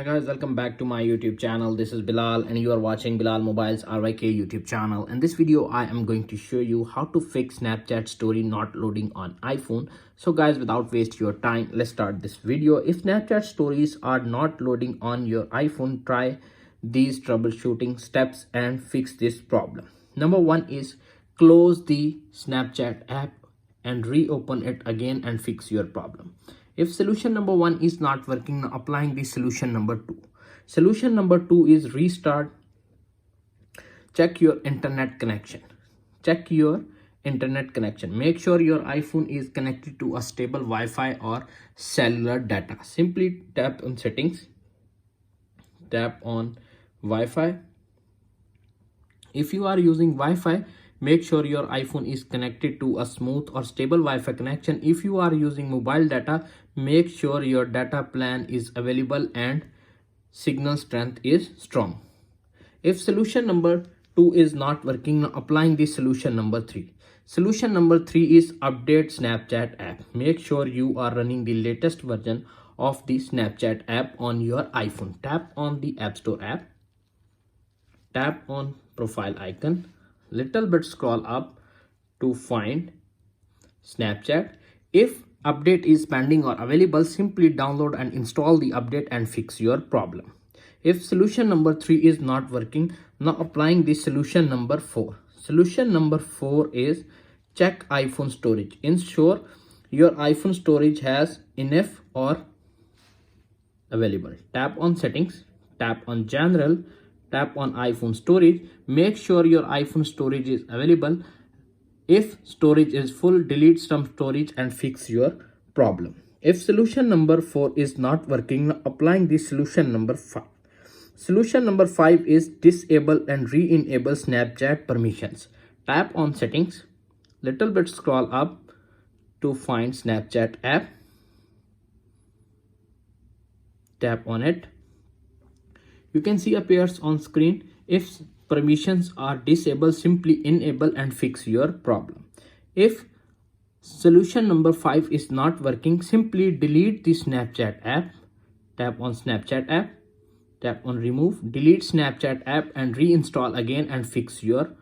Hi guys, welcome back to my YouTube channel. This is Bilal and you are watching Bilal Mobiles RYK YouTube channel. In this video, I am going to show you how to fix Snapchat story not loading on iPhone. So guys, without waste your time, let's start this video. If Snapchat stories are not loading on your iPhone, try these troubleshooting steps and fix this problem. Number one is close the Snapchat app and reopen it again and fix your problem. If solution number one is not working, now applying the solution number two. Solution number two is restart. Check your internet connection. Check your internet connection. Make sure your iPhone is connected to a stable Wi-Fi or cellular data. Simply tap on settings. Tap on Wi-Fi. If you are using Wi-Fi, make sure your iPhone is connected to a smooth or stable Wi-Fi connection. If you are using mobile data, make sure your data plan is available and signal strength is strong. If solution number two is not working, applying the solution number three. Solution number three is update Snapchat app. Make sure you are running the latest version of the Snapchat app on your iPhone. Tap on the App Store app. Tap on profile icon. Little bit scroll up to find Snapchat. If update is pending or available, simply download and install the update and fix your problem. If solution number three is not working, now applying the solution number four. Solution number four is check iPhone storage. Ensure your iPhone storage has enough or available. Tap on settings, tap on general, tap on iPhone storage. Make sure your iPhone storage is available. If storage is full, delete some storage and fix your problem. If solution number four is not working, applying the solution number five. Solution number five is disable and re-enable Snapchat permissions. Tap on settings. Little bit scroll up to find Snapchat app. Tap on it. You can see appears on screen. If permissions are disabled, simply enable and fix your problem. If solution number five is not working, simply delete the Snapchat app. Tap on Snapchat app. Tap on remove. Delete Snapchat app and reinstall again and fix your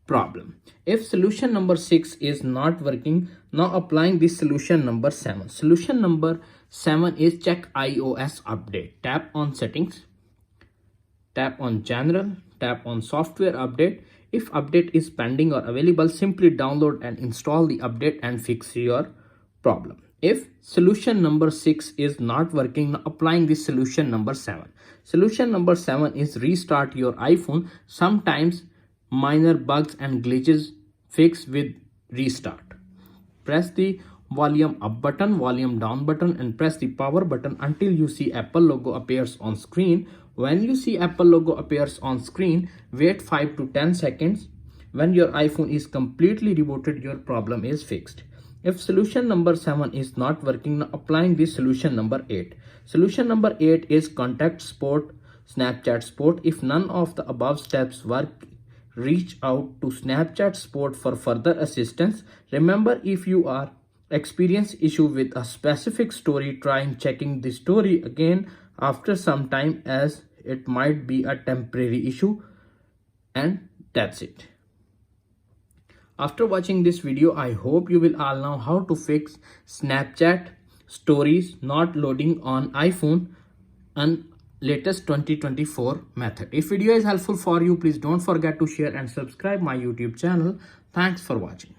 problem. If solution number six is not working, now applying the solution number seven. Solution number seven is check iOS update. Tap on settings. Tap on general, tap on software update. If update is pending or available, simply download and install the update and fix your problem. If solution number six is not working, applying the solution number seven. Solution number seven is restart your iPhone. Sometimes minor bugs and glitches fix with restart. Press the volume up button, volume down button and press the power button until you see Apple logo appears on screen. When you see Apple logo appears on screen, wait 5 to 10 seconds. When your iPhone is completely rebooted, your problem is fixed. If solution number 7 is not working, applying the solution number 8. Solution number 8 is contact support, Snapchat support. If none of the above steps work, reach out to Snapchat support for further assistance. Remember, if you are experience issue with a specific story, trying checking the story again after some time, as it might be a temporary issue. And that's it. After watching this video, I hope you will all know how to fix Snapchat stories not loading on iPhone and latest 2024 method. If video is helpful for you, please don't forget to share and subscribe my YouTube channel. Thanks for watching.